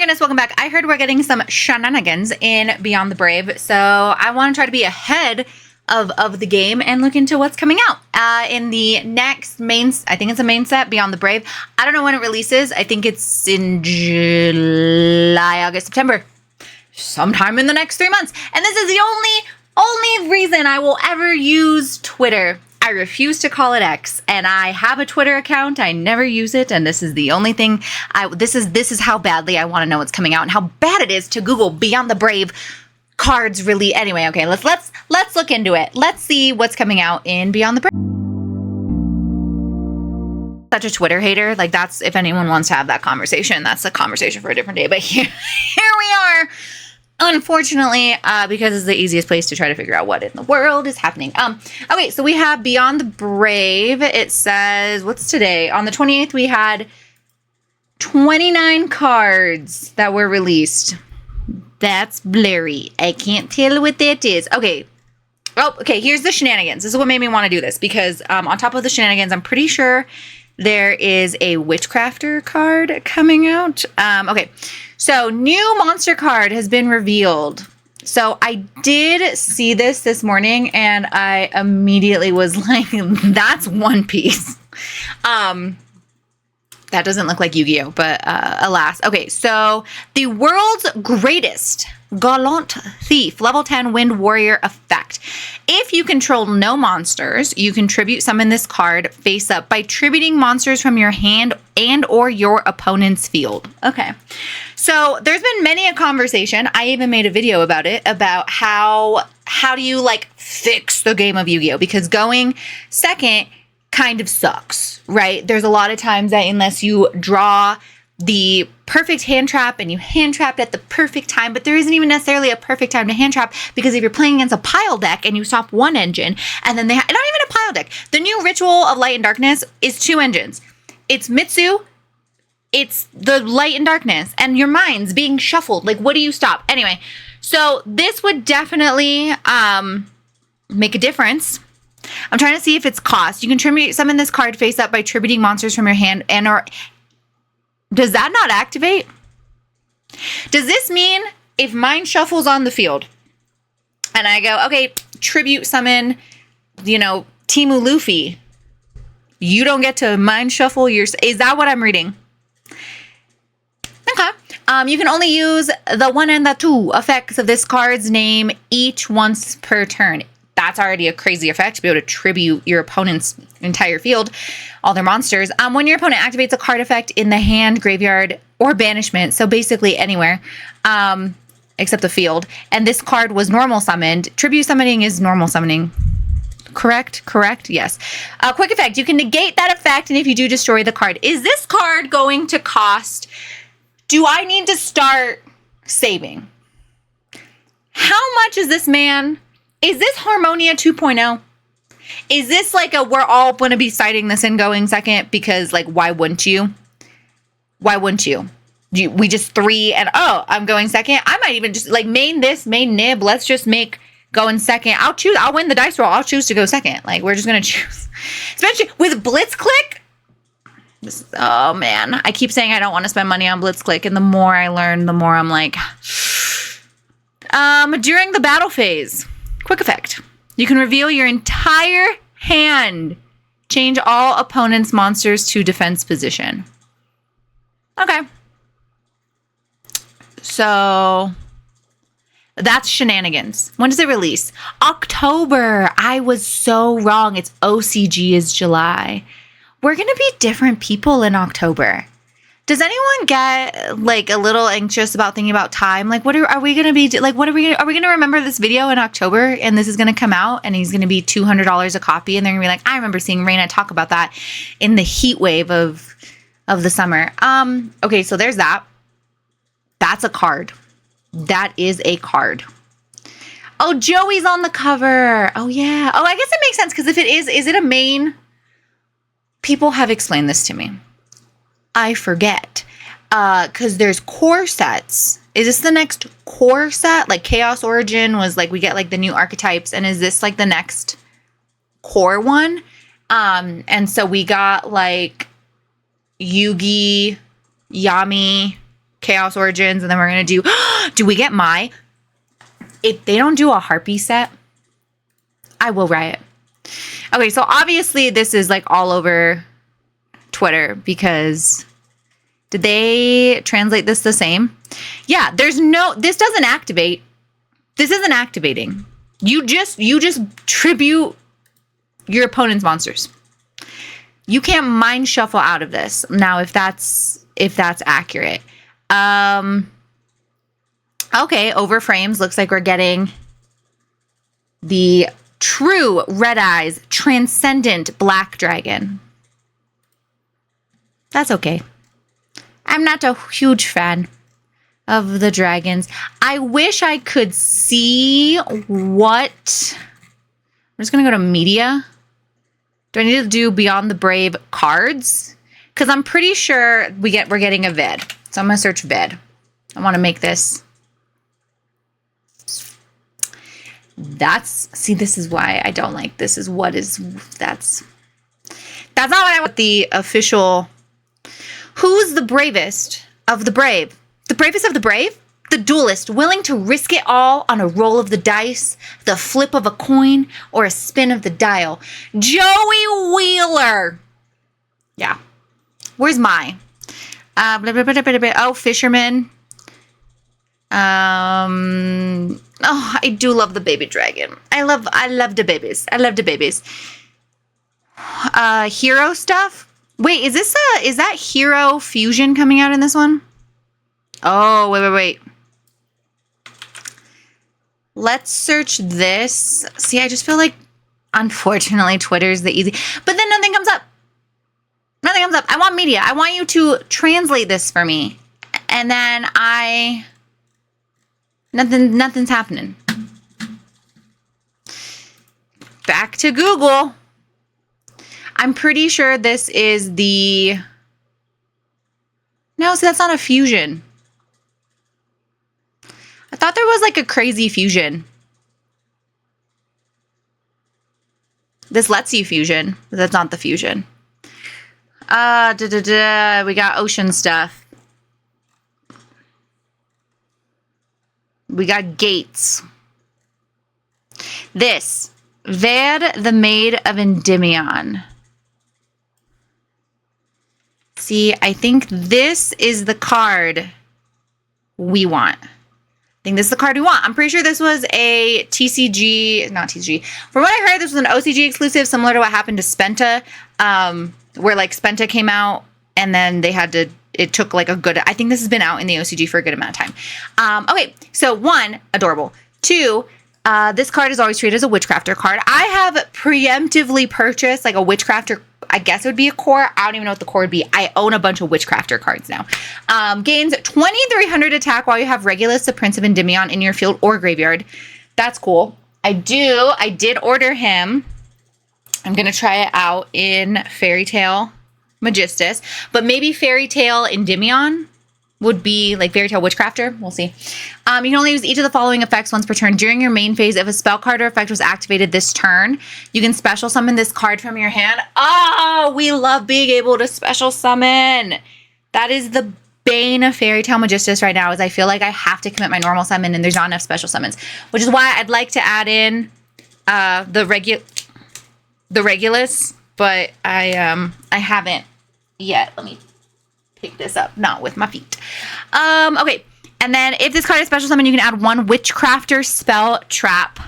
Goodness, welcome back. I heard we're getting some shenanigans in Beyond the Brave, so I want to try to be ahead of the game and look into what's coming out in the next I think it's a main set, Beyond the Brave. I don't know when it releases. I think it's in July, August, September, sometime in the next 3 months. And this is the only reason I will ever use Twitter. I refuse to call it X, and I have a Twitter account. I never use it, and this is the only thing. This is how badly I want to know what's coming out and how bad it is to Google Beyond the Brave cards. Really, anyway. Okay, let's look into it. Let's see what's coming out in Beyond the Brave. Such a Twitter hater. Like, that's, if anyone wants to have that conversation, that's a conversation for a different day. But here we are. Unfortunately, because it's the easiest place to try to figure out what in the world is happening. Okay, so we have Beyond the Brave. It says, what's today? On the 28th, we had 29 cards that were released. That's blurry. I can't tell what that is. Okay. Oh, okay, here's the shenanigans. This is what made me want to do this, because on top of the shenanigans, I'm pretty sure there is a Witchcrafter card coming out. Okay. So, new monster card has been revealed. So, I did see this morning, and I immediately was like, that's One Piece. That doesn't look like Yu-Gi-Oh, but alas. Okay, so the world's greatest Gallant Thief, level 10 Wind Warrior effect. If you control no monsters, you can tribute summon this card face up by tributing monsters from your hand and or your opponent's field. Okay. So there's been many a conversation. I even made a video about it, about how do you like fix the game of Yu-Gi-Oh? Because going second kind of sucks, right? There's a lot of times that unless you draw the perfect hand trap and you hand trapped at the perfect time, but there isn't even necessarily a perfect time to hand trap, because if you're playing against a pile deck and you stop one engine and then not even a pile deck, the new Ritual of Light and Darkness is 2 engines. It's Mitsu, it's the Light and Darkness, and your mind's being shuffled. Like, what do you stop? Anyway, so this would definitely make a difference. I'm trying to see if it's cost. You can tribute summon this card face up by tributing monsters from your hand and or... Does that not activate? Does this mean if mine shuffles on the field and I go, okay, tribute summon, Temu Luffy, you don't get to mind shuffle your... Is that what I'm reading? Okay. You can only use the 1 and the 2 effects of this card's name each once per turn. That's already a crazy effect, to be able to tribute your opponent's entire field, all their monsters. When your opponent activates a card effect in the hand, graveyard, or banishment, so basically anywhere, except the field, and this card was normal summoned, tribute summoning is normal summoning. Correct? Yes. Quick effect. You can negate that effect, and if you do, destroy the card. Is this card going to cost... Do I need to start saving? How much is this, man? Is this Harmonia 2.0? Is this like we're all going to be citing this and going second? Because, like, why wouldn't you? Why wouldn't you? We just 3 and, I'm going second. I might even just, like, main nib. Let's just make going second. I'll win the dice roll. I'll choose to go second. Like, we're just going to choose. Especially with Blitzclick. Oh, man. I keep saying I don't want to spend money on Blitzclick. And the more I learn, the more I'm like... During the battle phase... Quick effect. You can reveal your entire hand. Change all opponent's monsters to defense position. Okay. So that's shenanigans. When does it release? October. I was so wrong. It's OCG is July. We're going to be different people in October. Does anyone get like a little anxious about thinking about time? Like, are we going to be like, are we going to remember this video in October and this is going to come out and he's going to be $200 a copy? And they're going to be like, I remember seeing Raina talk about that in the heat wave of the summer. Okay. So there's that. That's a card. That is a card. Oh, Joey's on the cover. Oh yeah. Oh, I guess it makes sense. Cause if it is it a main? People have explained this to me. I forget, because there's core sets. Is this the next core set? Like Chaos Origin was like, we get like the new archetypes. And is this like the next core one? And so we got like Yugi, Yami, Chaos Origins, and then we're going to do we get my, if they don't do a Harpy set, I will riot. Okay, so obviously this is like all over Twitter because did they translate this the same? Yeah, this doesn't activate. This isn't activating. You just tribute your opponent's monsters. You can't mind shuffle out of this. Now, if that's accurate. Okay, over frames. Looks like we're getting the true Red Eyes Transcendent Black Dragon. That's okay. I'm not a huge fan of the dragons. I wish I could see what... I'm just going to go to media. Do I need to do Beyond the Brave cards? Because I'm pretty sure we're getting a vid. So I'm going to search vid. I want to make this... this is why I don't like this. That's not what I want. The official, who's the bravest of the brave? The bravest of the brave? The duelist, willing to risk it all on a roll of the dice, the flip of a coin, or a spin of the dial. Joey Wheeler. Yeah. Where's my? Oh, fisherman. Oh, I do love the baby dragon. I love the babies. I love the babies. Hero stuff. Wait, is that Hero Fusion coming out in this one? Oh, wait. Let's search this. See, I just feel like, unfortunately, Twitter's the easy. But then nothing comes up. Nothing comes up. I want media. I want you to translate this for me. And then nothing's happening. Back to Google. I'm pretty sure this is the... No, so that's not a fusion. I thought there was like a crazy fusion. This lets you fusion, but that's not the fusion. We got ocean stuff. We got gates. This. Ved, the Maid of Endymion. See, I think this is the card we want. I think this is the card we want. I'm pretty sure this was a TCG, not TCG. From what I heard, this was an OCG exclusive, similar to what happened to Spenta, where like Spenta came out and then they had to, it took like a good, I think this has been out in the OCG for a good amount of time. Okay, so 1, adorable. 2, this card is always treated as a Witchcrafter card. I have preemptively purchased like a Witchcrafter, I guess it would be a core. I don't even know what the core would be. I own a bunch of Witchcrafter cards now. Gains 2300 attack while you have Regulus, the Prince of Endymion, in your field or graveyard. That's cool. I did order him. I'm going to try it out in Fairy Tale Magistus. But maybe Fairy Tale Endymion would be like Fairy Tale Witchcrafter. We'll see. You can only use each of the following effects once per turn. During your main phase, if a spell card or effect was activated this turn, you can special summon this card from your hand. Oh, we love being able to special summon. That is the bane of Fairy Tale Magistus right now, is I feel like I have to commit my normal summon and there's not enough special summons, which is why I'd like to add in the Regulus, but I haven't yet. Let me pick this up, not with my feet. Okay, and then if this card is special summon, you can add 1 Witchcrafter spell trap.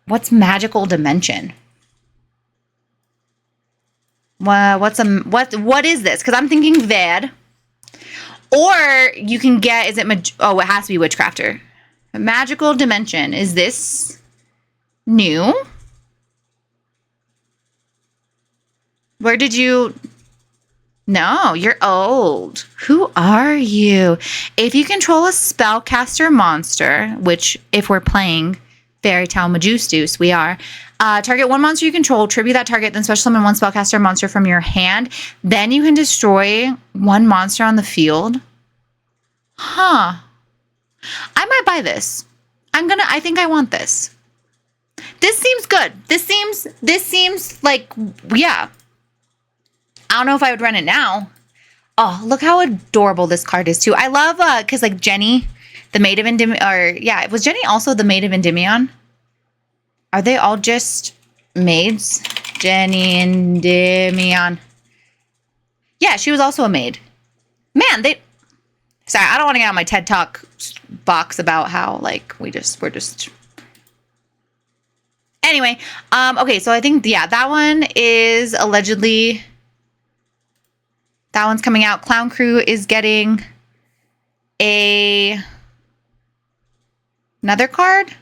What's Magical Dimension? What is this? Because I'm thinking Ved. Or you can get, it has to be Witchcrafter. Magical Dimension. Is this new? Where did you... No, you're old. Who are you? If you control a spellcaster monster, which if we're playing Fairy Tale Magistus, we are, target 1 monster you control, tribute that target, then special summon 1 spellcaster monster from your hand. Then you can destroy 1 monster on the field. Huh. I might buy this. I think I want this. This seems good. This seems like, yeah. I don't know if I would run it now. Oh, look how adorable this card is too. I love because like Jenny, the maid of Endymion, or yeah, was Jenny also the maid of Endymion? Are they all just maids? Jenny Endymion. Yeah, she was also a maid. Man, sorry, I don't want to get on my TED Talk box about how like we're just. Anyway, okay, so I think yeah, that one is allegedly. That one's coming out. Clown Crew is getting another card.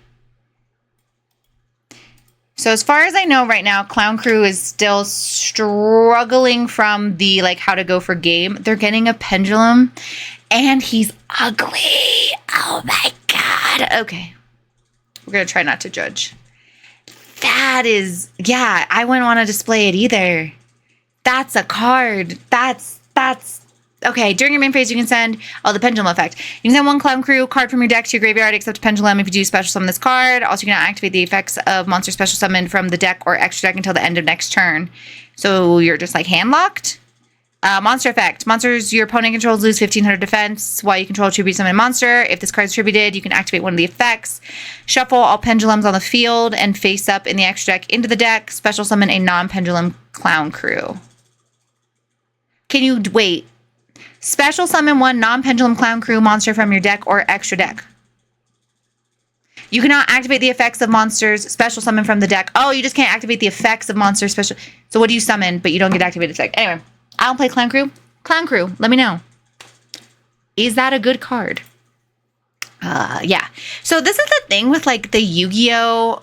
So as far as I know right now, Clown Crew is still struggling from the like how to go for game. They're getting a pendulum and he's ugly. Oh my God. Okay. We're going to try not to judge. That is, yeah, I wouldn't want to display it either. That's a card. That's okay. During your main phase, you can send the pendulum effect. You can send one Clown Crew card from your deck to your graveyard, except pendulum. If you do special summon this card, also you can activate the effects of monster special summon from the deck or extra deck until the end of next turn. So you're just like hand locked. Monster effect. Monsters your opponent controls lose 1500 defense while you control a tribute summon monster. If this card is attributed, you can activate one of the effects. Shuffle all pendulums on the field and face up in the extra deck into the deck. Special summon a non-pendulum Clown Crew. Can you wait? Special summon one non-pendulum Clown Crew monster from your deck or extra deck. You cannot activate the effects of monsters special summon from the deck. Oh, you just can't activate the effects of monsters special. So what do you summon, but you don't get activated effect? Anyway, I don't play Clown Crew. Clown Crew, let me know. Is that a good card? Yeah. So this is the thing with like the Yu-Gi-Oh,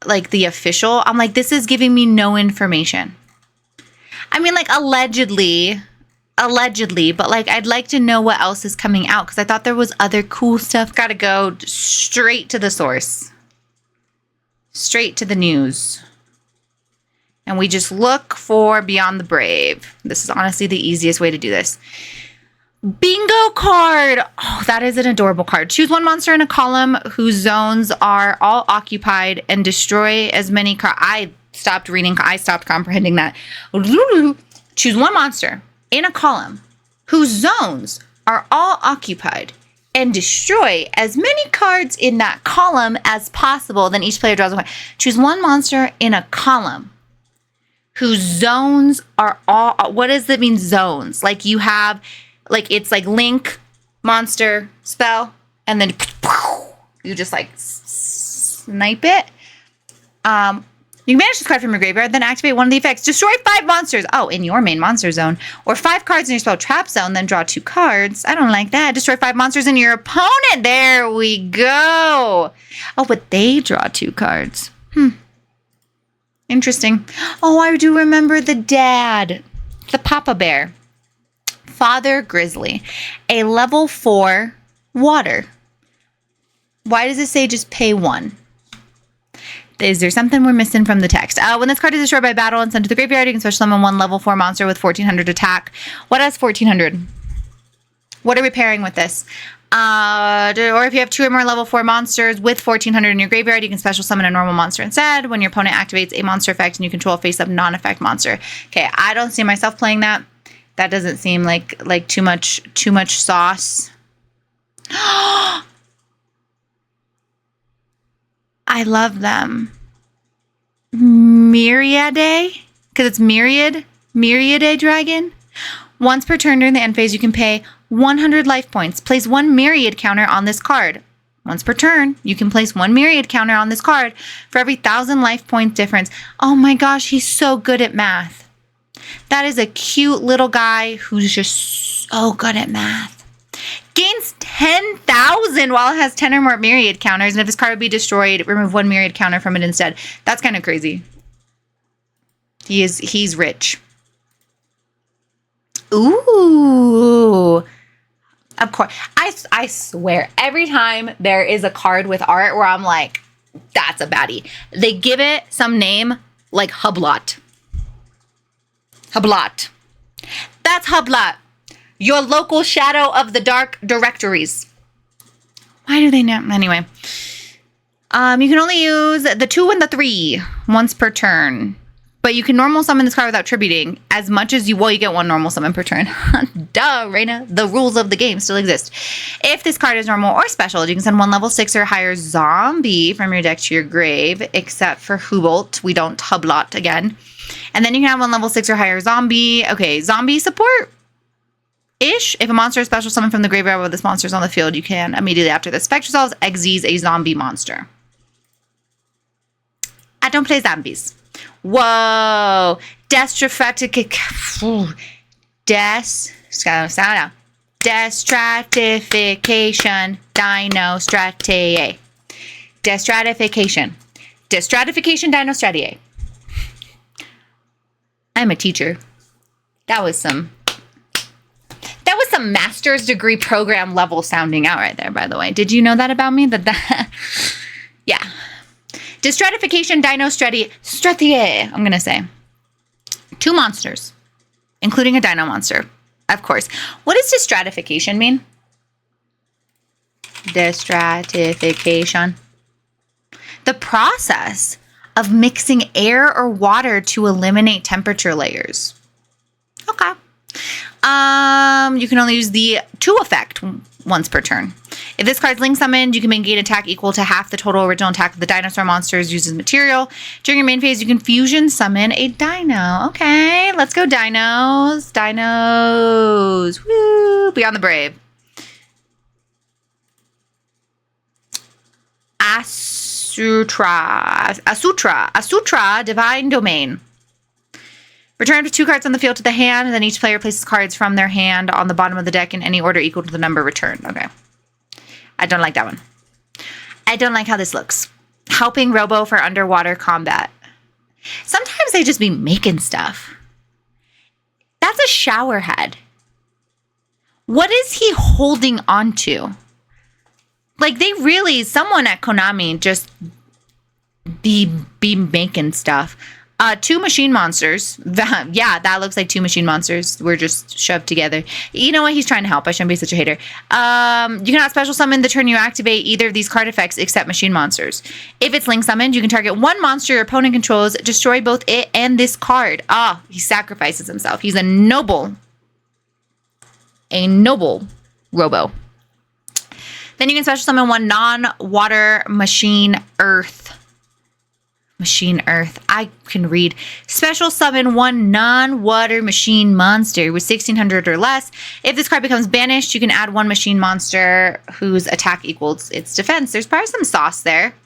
like the official. I'm like, this is giving me no information. I mean, like, allegedly, but, like, I'd like to know what else is coming out, because I thought there was other cool stuff. Gotta go straight to the source. Straight to the news. And we just look for Beyond the Brave. This is honestly the easiest way to do this. Bingo card! Oh, that is an adorable card. Choose one monster in a column whose zones are all occupied and destroy as many cards. I stopped comprehending that. Choose one monster in a column whose zones are all occupied and destroy as many cards in that column as possible. Then each player draws a card. Choose one monster in a column whose zones are all, what does that mean, zones? Like you have, like it's like link, monster, spell, and then you just like snipe it. You can banish this card from your graveyard, then activate one of the effects. Destroy 5 monsters. Oh, in your main monster zone. Or 5 cards in your spell trap zone, then draw 2 cards. I don't like that. Destroy 5 monsters in your opponent. There we go. Oh, but they draw 2 cards. Interesting. Oh, I do remember the dad. The Papa Bear. Father Grizzly. A level 4 water. Why does it say just pay 1? Is there something we're missing from the text? When this card is destroyed by battle and sent to the graveyard, you can special summon one level 4 monster with 1400 attack. What has 1400? What are we pairing with this? Or if you have 2 or more level 4 monsters with 1400 in your graveyard, you can special summon a normal monster instead. When your opponent activates a monster effect and you control a face-up non-effect monster. Okay, I don't see myself playing that. That doesn't seem like too much sauce. I love them. Myriade, because it's Myriade Dragon. Once per turn during the end phase, you can pay 100 life points. Place 1 Myriad counter on this card. Once per turn, you can place 1 Myriad counter on this card for every 1,000 life point difference. Oh my gosh, he's so good at math. That is a cute little guy who's just so good at math. Gains 10,000 while it has 10 or more Myriad counters. And if this card would be destroyed, remove 1 Myriad counter from it instead. That's kind of crazy. He's rich. Ooh. Of course. I swear, every time there is a card with art where I'm like, that's a baddie, they give it some name like Hublot. Hublot. That's Hublot. Your local Shadow of the Dark directories. Why do they know? Anyway. You can only use the 2 and the 3 once per turn. But you can normal summon this card without tributing as much as you get one normal summon per turn. Duh, Reina. The rules of the game still exist. If this card is normal or special, you can send one level 6 or higher zombie from your deck to your grave, except for Hubolt. We don't hublot again. And then you can have one level 6 or higher zombie. Okay, zombie support. Ish. If a monster is special summoned from the graveyard while this monster is on the field, you can immediately after the spectre resolves exes a zombie monster. I don't play zombies. Whoa. Destratification. Dino Stratiae. Destratification. Destratification Dino Stratiae. I'm a teacher. That was some master's degree program level sounding out right there, by the way. Did you know that about me? That yeah. Destratification Dino Stratiae, I'm going to say. 2 monsters, including a dino monster, of course. What does destratification mean? Destratification. The process of mixing air or water to eliminate temperature layers. Okay. You can only use the 2 effect once per turn. If this card's link summoned, you can make gain attack equal to half the total original attack of the dinosaur monsters used as material. During your main phase, you can fusion summon a dino. Okay, let's go dinos. Dinos. Woo! Beyond the Brave. Asutra, Divine Domain. Return up to 2 cards on the field to the hand, and then each player places cards from their hand on the bottom of the deck in any order equal to the number returned. Okay. I don't like that one. I don't like how this looks. Helping Robo for underwater combat. Sometimes they just be making stuff. That's a shower head. What is he holding on to? Like, they really, someone at Konami just be making stuff. 2 machine monsters. Yeah, that looks like 2 machine monsters. We're just shoved together. You know what? He's trying to help. I shouldn't be such a hater. You cannot special summon the turn you activate either of these card effects except machine monsters. If it's link summoned, you can target 1 monster your opponent controls, destroy both it and this card. Ah, he sacrifices himself. He's a noble Robo. Then you can special summon 1 non-water machine earth. I can read. Special summon 1 non-water machine monster with 1600 or less. If this card becomes banished, you can add 1 machine monster whose attack equals its defense. There's probably some sauce there.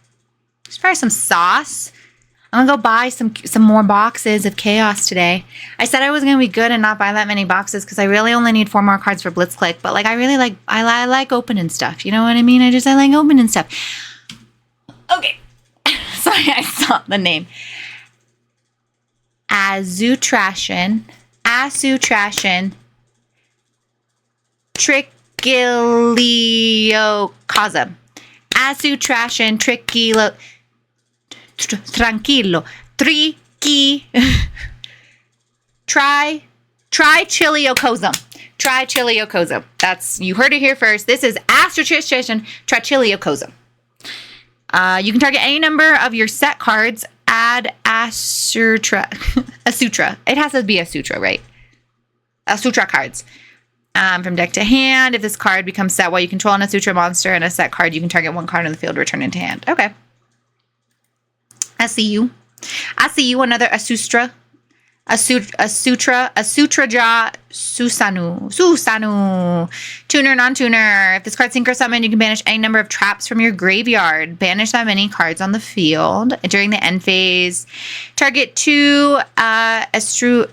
I'm gonna go buy some more boxes of chaos today. I said I was gonna be good and not buy that many boxes because I really only need 4 more cards for Blitzclick. But like, I like opening stuff. You know what I mean? I like opening stuff. Okay. Sorry, I saw the name. Azutrashin, Trichiliocosm. Azutrashin, Tranquilo. Trichiliocosm. That's, you heard it here first. This is Azutrashin, Trichiliocosm. You can target any number of your set cards. Add Asutra. It has to be Asutra, right? Asutra cards. From deck to hand. If this card becomes set while you control an Asutra monster and a set card, you can target 1 card on the field, return it to hand. Okay. I see you. Another Asustra. Asutraja Susanu. Tuner, non-tuner. If this card synchro summon, you can banish any number of traps from your graveyard. Banish that many cards on the field. During the end phase, target 2 Asutra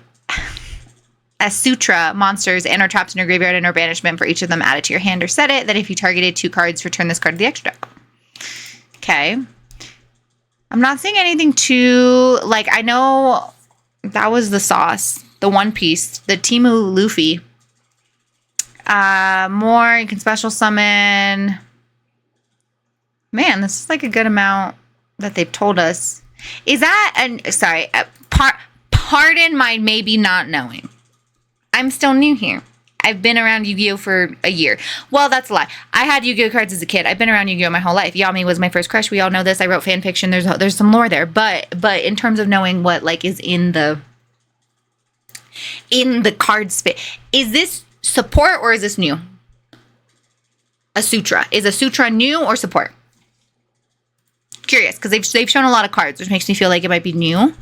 monsters and or traps in your graveyard and or banishment for each of them added to your hand or set it. Then if you targeted 2 cards, return this card to the extra deck. Okay. I'm not seeing anything too, like, I know that was the sauce, the One Piece, the Temu Luffy. More, you can special summon. Man, this is like a good amount that they've told us. Is that, sorry, pardon my maybe not knowing. I'm still new here. I've been around Yu-Gi-Oh for a year. Well, that's a lie. I had Yu-Gi-Oh cards as a kid. I've been around Yu-Gi-Oh my whole life. Yami was my first crush. We all know this. I wrote fan fiction. There's some lore there, but in terms of knowing what like is in the card space, is this support or is this new? A sutra. Is a sutra new or support? Curious, because they've shown a lot of cards, which makes me feel like it might be new.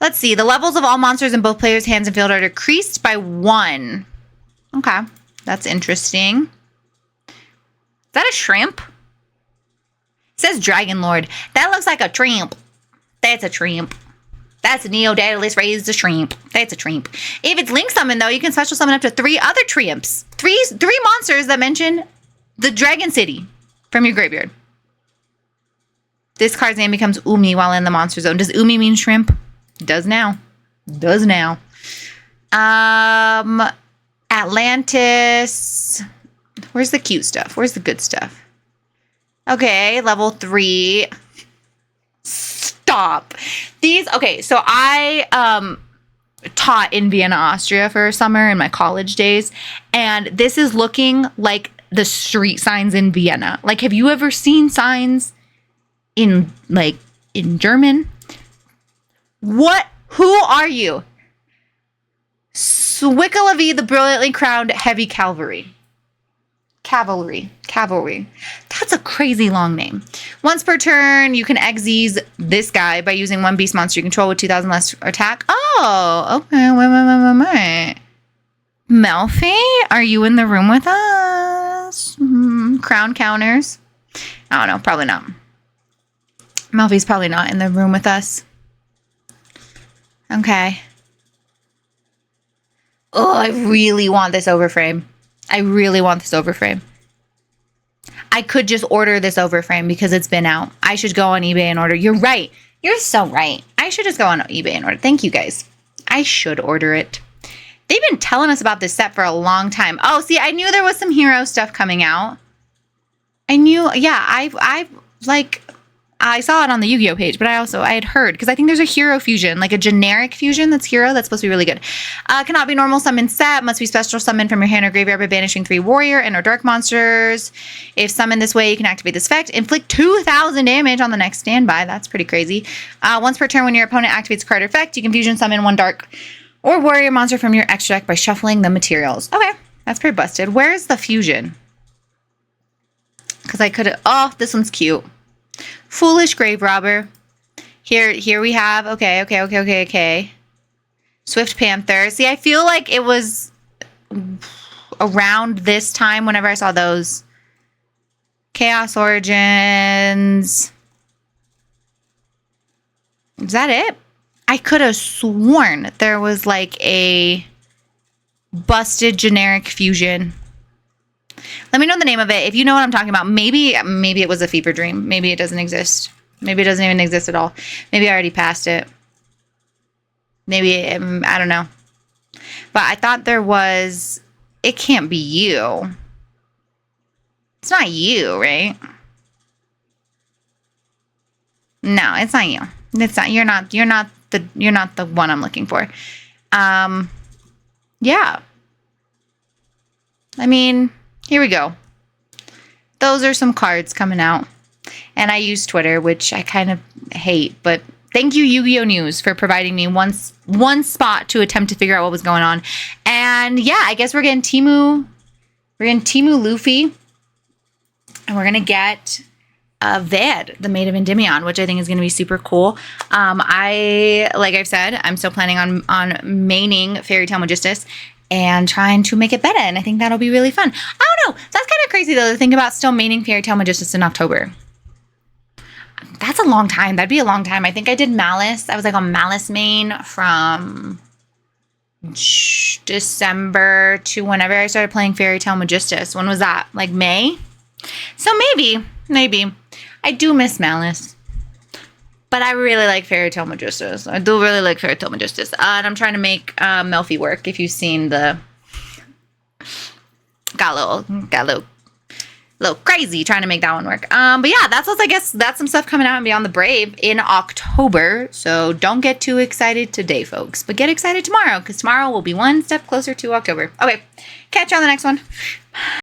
Let's see. The levels of all monsters in both players' hands and field are decreased by 1. Okay. That's interesting. Is that a shrimp? It says Dragon Lord. That looks like a tramp. That's a tramp. That's a Neo Daedalus raised a shrimp. That's a tramp. If it's Link Summon, though, you can special summon up to 3 other tramps. Three monsters that mention the Dragon City from your graveyard. This card's name becomes Umi while in the monster zone. Does Umi mean shrimp? Does now. Atlantis. Where's the cute stuff? Where's the good stuff? Okay, level 3. Stop. Okay, so I taught in Vienna, Austria for a summer in my college days, and this is looking like the street signs in Vienna. Like, have you ever seen signs in German? What? Who are you? Swickalavi, the brilliantly crowned heavy cavalry. Cavalry. That's a crazy long name. Once per turn, you can exease this guy by using 1 beast monster you control with 2,000 less attack. Oh, okay. Wait. Melfi, are you in the room with us? Crown counters. I don't know. Probably not. Melfi's probably not in the room with us. Okay. Oh, I really want this overframe. I could just order this overframe because it's been out. I should go on eBay and order. You're right. You're so right. I should just go on eBay and order. Thank you, guys. I should order it. They've been telling us about this set for a long time. Oh, see, I knew there was some hero stuff coming out. I knew, yeah, I saw it on the Yu-Gi-Oh page, but I had heard, because I think there's a hero fusion, like a generic fusion that's hero, that's supposed to be really good. Cannot be normal summon set, must be special summon from your hand or graveyard by banishing 3 warrior and or dark monsters. If summoned this way, you can activate this effect. Inflict 2,000 damage on the next standby. That's pretty crazy. Once per turn, when your opponent activates a card or effect, you can fusion summon 1 dark or warrior monster from your extra deck by shuffling the materials. Okay, that's pretty busted. Where's the fusion? Because I could have, oh, this one's cute. Foolish Grave Robber. Here we have, okay. Swift Panther. See, I feel like it was around this time whenever I saw those. Chaos Origins. Is that it? I could have sworn there was like a busted generic fusion. Let me know the name of it. If you know what I'm talking about, maybe it was a fever dream. Maybe it doesn't exist. Maybe it doesn't even exist at all. Maybe I already passed it. Maybe, I don't know. But I thought there was, it can't be you. It's not you, right? No, it's not you. It's not, you're not the one I'm looking for. Yeah. I mean, here we go. Those are some cards coming out. And I use Twitter, which I kind of hate, but thank you, Yu-Gi-Oh! News, for providing me one spot to attempt to figure out what was going on. And yeah, I guess we're getting Temu. We're getting Temu Luffy. And we're going to get Ved, the Maid of Endymion, which I think is going to be super cool. Like I've said, I'm still planning on maining Fairy Tale Magistus and trying to make it better, and I think that'll be really fun. I don't know. That's kind of crazy, though, to think about still maining Fairy Tale Magistus in October. That's a long time. That'd be a long time. I think I did Malice. I was like on Malice main from December to whenever I started playing Fairy Tale Magistus. When was that? Like May? So maybe. I do miss Malice. But I really like Fairy Tale Magistus. I do really like Fairy Tale Magistus. And I'm trying to make Melfi work. If you've seen the... Got a little a little crazy trying to make that one work. But yeah, that's what I guess that's some stuff coming out in Beyond the Brave in October. So don't get too excited today, folks, but get excited tomorrow because tomorrow will be one step closer to October. Okay, catch you on the next one.